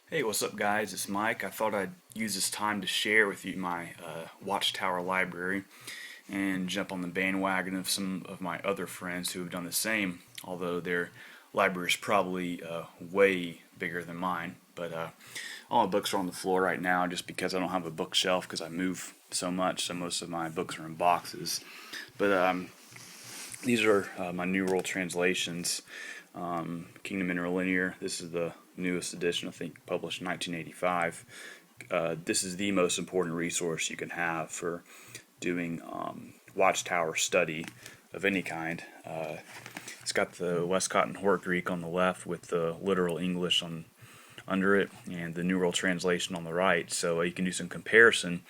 Hey, what's up, guys? It's Mike. I thought I'd use this time to share with you my Watchtower Library and jump on the bandwagon of some of my other friends who have done the same, although their library is probably way bigger than mine. But all my books are on the floor right now just because I don't have a bookshelf because I move so much, so most of my books are in boxes. But these are my New World translations. Kingdom Interlinear. This is the newest edition, I think, published in 1985. This is the most important resource you can have for doing Watchtower study of any kind. It's got the Westcott and Hort Greek on the left with the literal English on under it and the New World Translation on the right. So you can do some comparison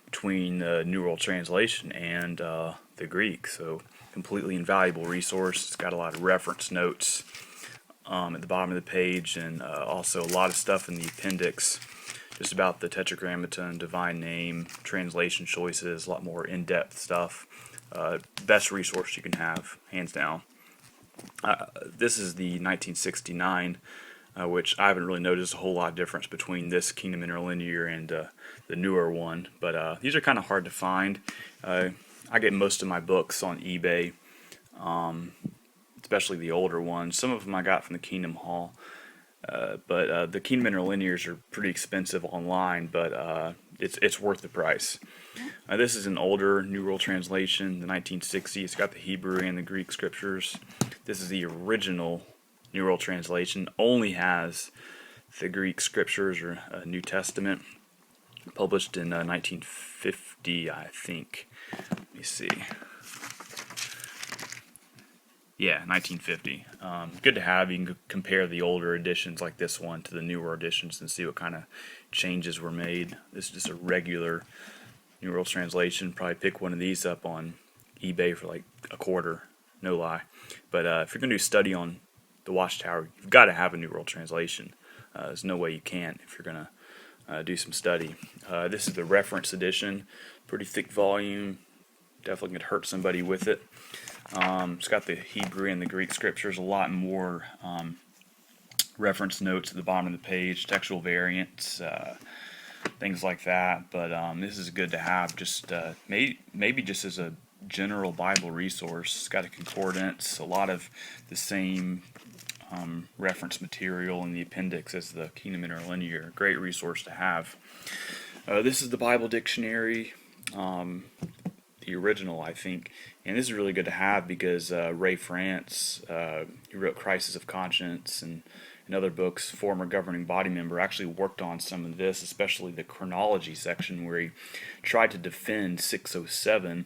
between the New World Translation and the Greek. So completely invaluable resource. It's got a lot of reference notes at the bottom of the page, and also a lot of stuff in the appendix just about the Tetragrammaton, divine name, translation choices, a lot more in-depth stuff. Best resource you can have, hands down. This is the 1969, which I haven't really noticed a whole lot of difference between this Kingdom Interlinear and the newer one, but these are kind of hard to find. I get most of my books on eBay, especially the older ones. Some of them I got from the Kingdom Hall, but the Kingdom Interlinears are pretty expensive online, but it's worth the price. This is an older New World Translation, the 1960s. It's got the Hebrew and the Greek scriptures. This is the original New World Translation. Only has the Greek scriptures or New Testament, published in 1950, I think. Let me see. Yeah, 1950. Good to have. You can compare the older editions like this one to the newer editions and see what kind of changes were made. This is just a regular New World Translation. Probably pick one of these up on eBay for like a quarter, no lie. But if you're going to do study on the Watchtower, you've got to have a New World Translation. There's no way you can't if you're going to do some study. This is the reference edition. Pretty thick volume. Definitely could hurt somebody with it. It's got the Hebrew and the Greek scriptures, a lot more reference notes at the bottom of the page, textual variants, things like that. But this is good to have, just maybe just as a general Bible resource. It's got a concordance, a lot of the same reference material in the appendix as the Kingdom Interlinear. Great resource to have. This is the Bible dictionary. The original, I think, and this is really good to have because Ray France, who wrote Crisis of Conscience and other books, former governing body member, actually worked on some of this, especially the chronology section where he tried to defend 607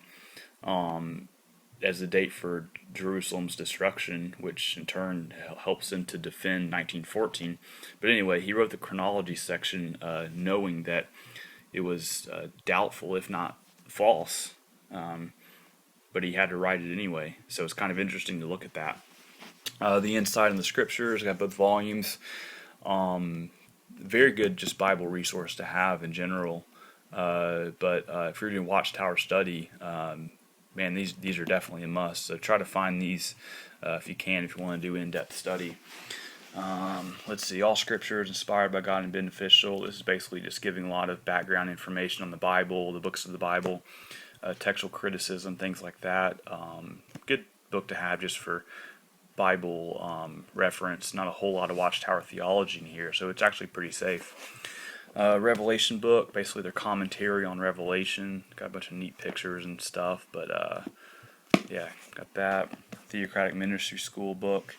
as the date for Jerusalem's destruction, which in turn helps him to defend 1914. But anyway, he wrote the chronology section knowing that it was doubtful, if not false, but he had to write it anyway. So it's kind of interesting to look at that. The inside and the scriptures, got both volumes. Very good, just Bible resource to have in general. But if you're doing Watchtower study, man, these are definitely a must. So try to find these if you can, if you want to do in-depth study. Let's see, all scripture is inspired by God and beneficial. This is basically just giving a lot of background information on the Bible, the books of the Bible, textual criticism, things like that. Good book to have just for Bible reference. Not a whole lot of Watchtower theology in here, so it's actually pretty safe. Revelation book, basically their commentary on Revelation. Got a bunch of neat pictures and stuff, but yeah, got that. Theocratic Ministry School book.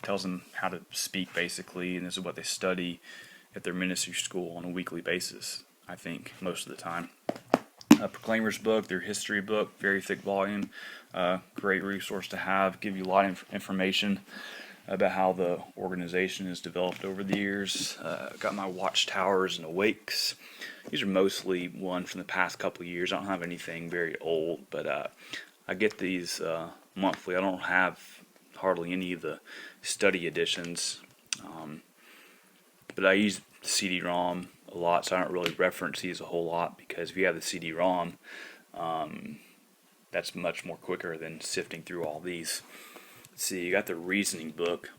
Tells them how to speak basically, and this is what they study at their ministry school on a weekly basis, I think, most of the time. Proclaimer's book, their history book, very thick volume, great resource to have, give you a lot of information about how the organization has developed over the years. Got my Watchtowers and Awakes. These are mostly one from the past couple of years. I don't have anything very old, but I get these monthly. I don't have hardly any of the study editions, but I use CD-ROM a lot, so I don't really reference these a whole lot because if you have the CD-ROM, that's much more quicker than sifting through all these. Let's see, you got the reasoning book.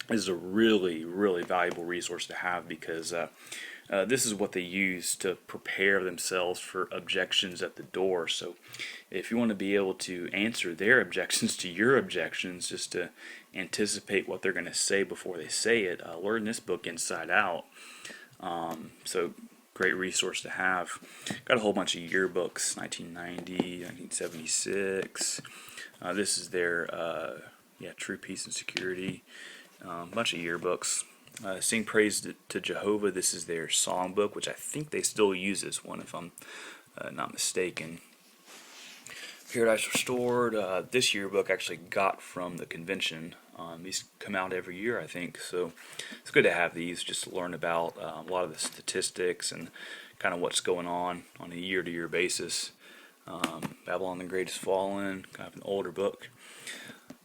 is a really, really valuable resource to have because this is what they use to prepare themselves for objections at the door. So if you want to be able to answer their objections to your objections, just to anticipate what they're going to say before they say it, learn this book inside out. So great resource to have. Got a whole bunch of yearbooks, 1990, 1976. This is their True Peace and Security. Bunch of yearbooks. Sing Praise to Jehovah. This is their songbook, which I think they still use this one, if I'm not mistaken. Paradise Restored. This yearbook actually got from the convention. These come out every year, I think, so it's good to have these just to learn about a lot of the statistics and kind of what's going on a year-to-year basis. Babylon the Great has Fallen, kind of an older book.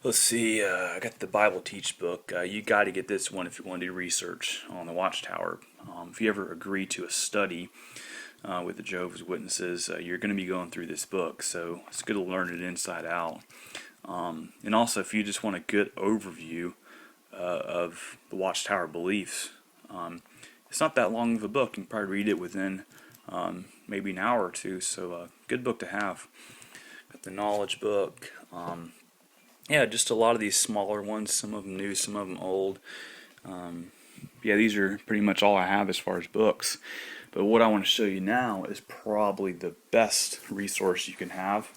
Let's see, I got the Bible Teach book. You got to get this one if you want to do research on the Watchtower. If you ever agree to a study with the Jehovah's Witnesses, you're going to be going through this book, so it's good to learn it inside out. And also, if you just want a good overview of the Watchtower beliefs, it's not that long of a book. You can probably read it within maybe an hour or two, so good book to have. Got the Knowledge book. Just a lot of these smaller ones, some of them new, some of them old. These are pretty much all I have as far as books. But what I want to show you now is probably the best resource you can have.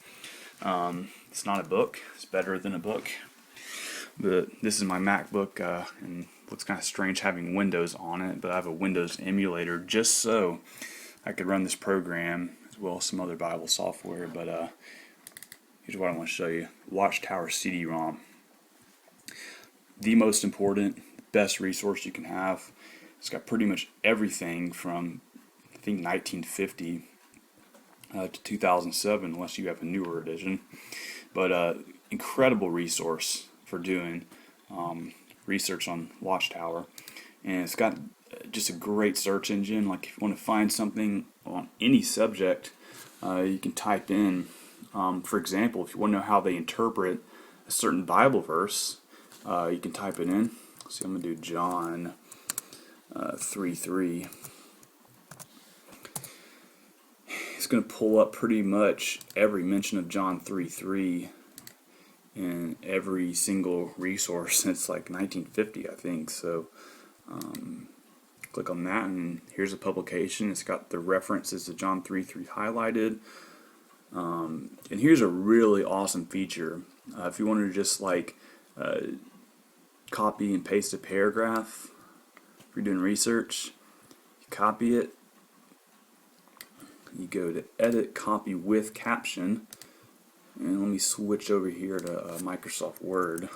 It's not a book. It's better than a book. But this is my MacBook, and it looks kind of strange having Windows on it, but I have a Windows emulator just so I could run this program as well as some other Bible software. But here's what I want to show you. Watchtower CD-ROM. The most important, best resource you can have. It's got pretty much everything from, I think, 1950 to 2007, unless you have a newer edition. But incredible resource for doing research on Watchtower. And it's got just a great search engine. Like if you want to find something on any subject, you can type in, for example, if you want to know how they interpret a certain Bible verse, you can type it in. See, I'm going to do John 3:3. It's going to pull up pretty much every mention of John 3:3 in every single resource since like 1950, I think. So click on that, and here's a publication. It's got the references to John 3:3 highlighted. And here's a really awesome feature. If you wanted to just like copy and paste a paragraph, if you're doing research, you copy it, you go to edit, copy with caption, and let me switch over here to Microsoft Word.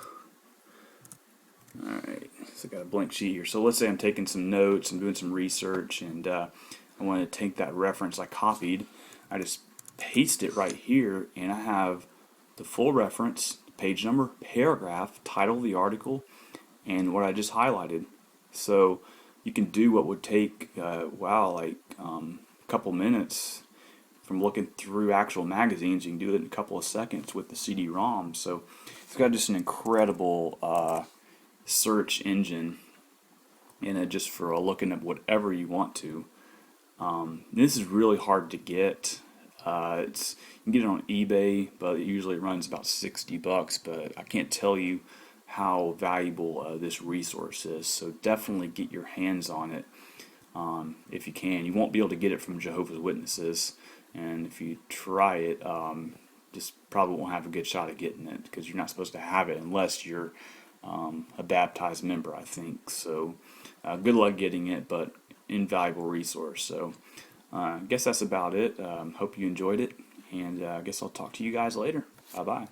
Alright, so I got a blank sheet here. So let's say I'm taking some notes, I'm doing some research, and I want to take that reference I copied. I just paste it right here, and I have the full reference, page number, paragraph, title of the article, and what I just highlighted. So you can do what would take a couple minutes from looking through actual magazines. You can do it in a couple of seconds with the CD-ROM. So it's got just an incredible search engine in it, just for looking at whatever you want to. This is really hard to get. You can get it on eBay, but it usually runs about $60. But I can't tell you how valuable this resource is. So definitely get your hands on it if you can. You won't be able to get it from Jehovah's Witnesses, and if you try it, just probably won't have a good shot at getting it, because you're not supposed to have it unless you're a baptized member, I think. So good luck getting it, but invaluable resource. So I guess that's about it. Hope you enjoyed it, and I guess I'll talk to you guys later. Bye-bye.